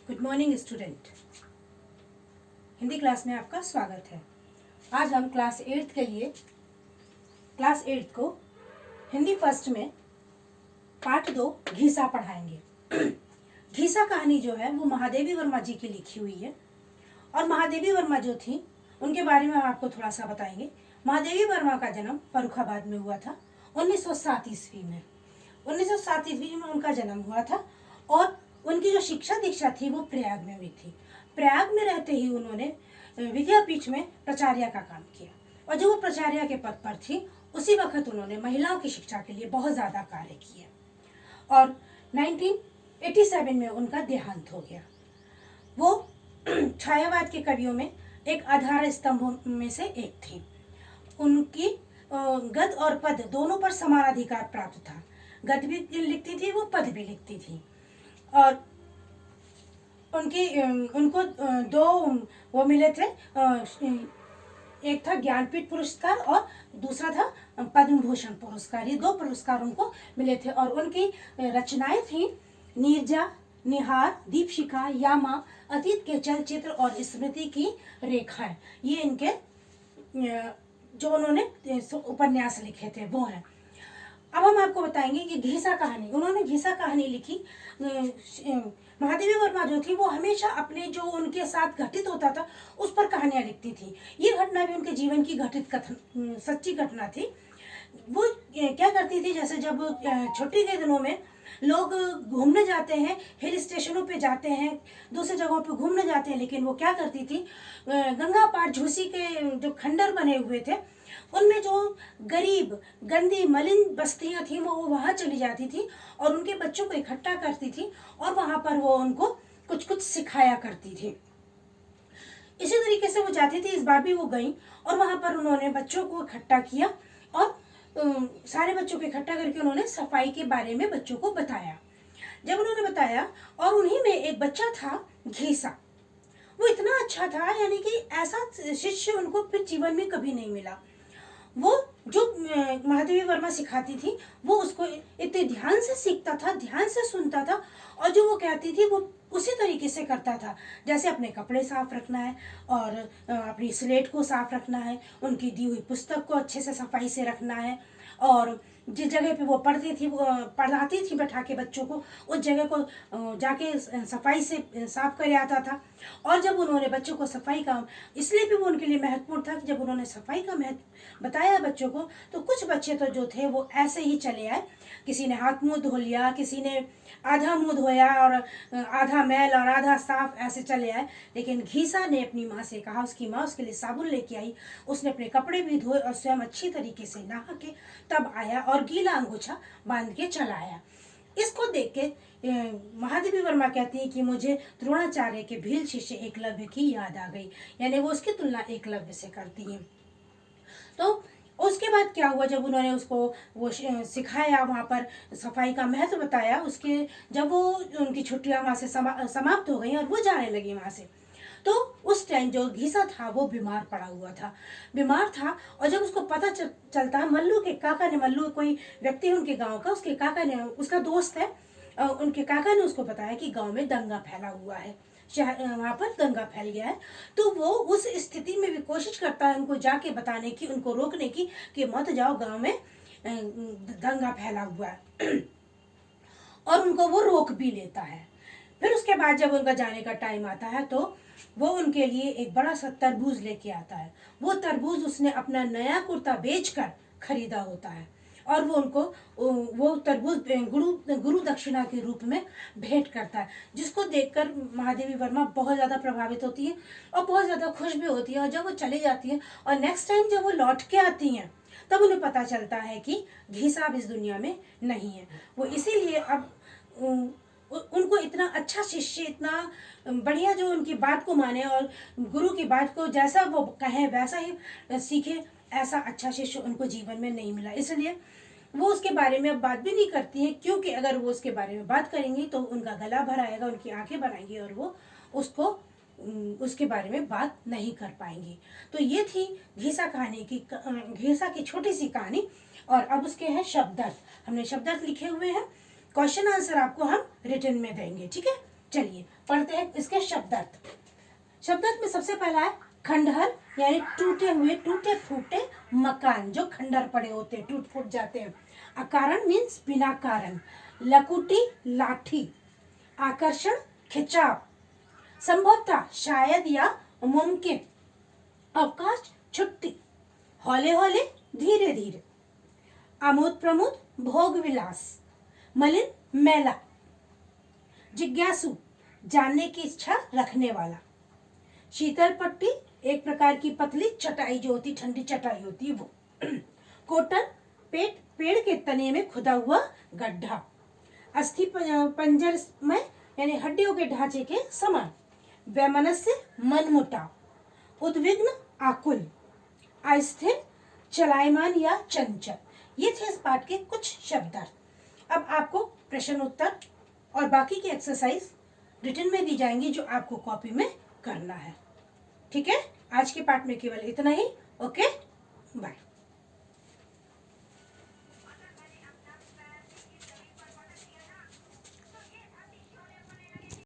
Good morning student. Hindi class में आपका स्वागत है। आज हम क्लास 8 के लिए क्लास 8 को हिंदी फर्स्ट में पार्ट 2 घीसा पढ़ाएंगे। घीसा कहानी जो है वो महादेवी वर्मा जी की लिखी हुई है और महादेवी वर्मा जो थी उनके बारे में हम आपको थोड़ा सा बताएंगे। महादेवी वर्मा का जन्म फर्रुखाबाद में हुआ था 1907 ईस्वी में। 1907 ईस्वी में उनका जन्म हुआ था और उनकी जो शिक्षा दीक्षा थी वो प्रयाग में हुई थी। प्रयाग में रहते ही उन्होंने विद्यापीठ में प्राचार्य का काम किया और जो वो प्राचार्य के पद पर थी उसी वक्त उन्होंने महिलाओं की शिक्षा के लिए बहुत ज़्यादा कार्य किया और 1987 में उनका देहांत हो गया। वो छायावाद के कवियों में एक आधार स्तंभ में से एक थी। उनकी गद्य और पद दोनों पर समान अधिकार प्राप्त था। गद्य भी लिखती थी, वो पद भी लिखती थी और उनको दो वो मिले थे। एक था ज्ञानपीठ पुरस्कार और दूसरा था पद्म भूषण पुरस्कार। ये 2 पुरस्कार उनको मिले थे और उनकी रचनाएं थी नीरजा, निहार, दीपशिखा, यामा, अतीत के चलचित्र और स्मृति की रेखाएं। ये इनके जो उन्होंने उपन्यास लिखे थे वो हैं। अब हम आपको बताएंगे कि घीसा कहानी, उन्होंने घीसा कहानी लिखी। महादेवी वर्मा जो थी वो हमेशा अपने जो उनके साथ घटित होता था उस पर कहानियां लिखती थी। ये घटना भी उनके जीवन की घटित कथन सच्ची घटना थी। वो क्या करती थी, जैसे जब छुट्टी के दिनों में लोग घूमने जाते हैं, हिल स्टेशनों पे जाते हैं, दूसरी जगहों पे घूमने जाते हैं, लेकिन वो क्या करती थी, गंगा पार झूसी के जो खंडर बने हुए थे उनमें जो गरीब गंदी मलिन बस्तियां थी वो वहां चली जाती थी और उनके बच्चों को इकट्ठा करती थी और वहां पर वो उनको कुछ कुछ सिखाया करती थी। इसी तरीके से वो जाती थी। इस बार भी वो गई और वहां पर उन्होंने बच्चों को इकट्ठा किया और सारे बच्चों को इकट्ठा करके उन्होंने सफाई के बारे में बच्चों को बताया। जब उन्होंने बताया और उन्हीं में एक बच्चा था घीसा। वो इतना अच्छा था, यानी कि ऐसा शिष्य उनको फिर जीवन में कभी नहीं मिला। वो जो महादेवी वर्मा सिखाती थी वो उसको इतने ध्यान से सीखता था, ध्यान से सुनता था और जो वो कहती थी वो उसी तरीके से करता था। जैसे अपने कपड़े साफ रखना है और अपनी स्लेट को साफ रखना है, उनकी दी हुई पुस्तक को अच्छे से सफाई से रखना है और जिस जगह पे वो पढ़ाती थी बैठा के बच्चों को, उस जगह को जाके सफाई से साफ कर आता था। और जब उन्होंने बच्चों को सफाई का, इसलिए भी वो उनके लिए महत्वपूर्ण था कि जब उन्होंने सफाई का महत्व बताया बच्चों को तो कुछ बच्चे तो जो थे वो ऐसे ही चले आए। किसी ने हाथ मुंह धो लिया, किसी ने आधा मुंह धोया और आधा मैल और आधा साफ ऐसे चले आए। लेकिन घीसा ने अपनी माँ से कहा, उसकी माँ उसके लिए साबुन लेके आई, उसने अपने कपड़े भी धोए और स्वयं अच्छी तरीके से नहा के तब आया और गीला अंगूछा बांध के चला आया। इसको देख के महादेवी वर्मा कहती है कि मुझे द्रोणाचार्य के भील शिष्य एकलव्य की याद आ गई, यानी वो उसकी तुलना एकलव्य से करती है। तो उसके बाद क्या हुआ, जब उन्होंने उसको वो सिखाया, वहाँ पर सफाई का महत्व बताया, उसके जब वो उनकी छुट्टियाँ वहाँ से समाप्त हो गई और वो जाने लगी वहाँ से, तो उस टाइम जो घीसा था वो बीमार पड़ा हुआ था, बीमार था। और जब उसको पता चलता है, मल्लू के काका ने, मल्लू कोई व्यक्ति है उनके गांव का, उसके काका ने, उसका दोस्त है, उनके काका ने उसको बताया कि गांव में दंगा फैला हुआ है, वहाँ पर दंगा फैल गया है। तो वो उस स्थिति में भी कोशिश करता है उनको जाके बताने की, उनको रोकने की कि मत जाओ, गांव में दंगा फैला हुआ है और उनको वो रोक भी लेता है। फिर उसके बाद जब उनका जाने का टाइम आता है तो वो उनके लिए एक बड़ा सा तरबूज लेके आता है। वो तरबूज उसने अपना नया कुर्ता बेचकर खरीदा होता है और वो उनको वो तरबूज गुरु दक्षिणा के रूप में भेंट करता है, जिसको देखकर महादेवी वर्मा बहुत ज़्यादा प्रभावित होती है और बहुत ज़्यादा खुश भी होती है। और जब वो चली जाती है और नेक्स्ट टाइम जब वो लौट के आती हैं तब उन्हें पता चलता है कि घीसा अब इस दुनिया में नहीं है। वो इसीलिए अब उनको इतना अच्छा शिष्य, इतना बढ़िया जो उनकी बात को माने और गुरु की बात को जैसा वो कहे वैसा ही सीखे, ऐसा अच्छा शिष्य उनको जीवन में नहीं मिला। इसलिए वो उसके बारे में बात भी नहीं करती हैं, क्योंकि अगर वो उसके बारे में बात करेंगी तो उनका गला भर आएगा, उनकी आंखें भर आएंगी और वो उसको उसके बारे में बात नहीं कर पाएंगी। तो ये थी घीसा की छोटी सी कहानी। और अब उसके हैं शब्दार्थ। हमने शब्दार्थ लिखे हुए हैं, क्वेश्चन आंसर आपको हम रिटन में देंगे, ठीक है। चलिए पढ़ते हैं इसके शब्दार्थ। शब्दार्थ में सबसे पहला है खंडहर, यानी टूटे हुए, टूटे फूटे मकान जो खंडहर पड़े होते हैं, टूट फूट जाते हैं। अकारण मीन्स बिना कारण। लकुटी लाठी। आकर्षण खिंचाव। संभवतः शायद या मुमकिन। अवकाश छुट्टी। हौले हौले धीरे धीरे। आमोद प्रमोद भोग विलास। मलिन मैला। जिज्ञासु जानने की इच्छा रखने वाला। शीतल पट्टी एक प्रकार की पतली चटाई जो होती, ठंडी चटाई होती है वो। कोटन पेड़ के तने में खुदा हुआ गड्ढा। अस्थि पंजर में यानी हड्डियों के ढांचे के समान। वैमनस्य मनमुटाव। उद्विग्न आकुल। अस्थिर चलायमान या चंचल। ये थे इस पाठ के कुछ शब्दार्थ। अब आपको प्रश्न उत्तर और बाकी की एक्सरसाइज रिटन में दी जाएंगी जो आपको कॉपी में करना है। ठीक है, आज के पाठ में केवल इतना ही। Okay, bye.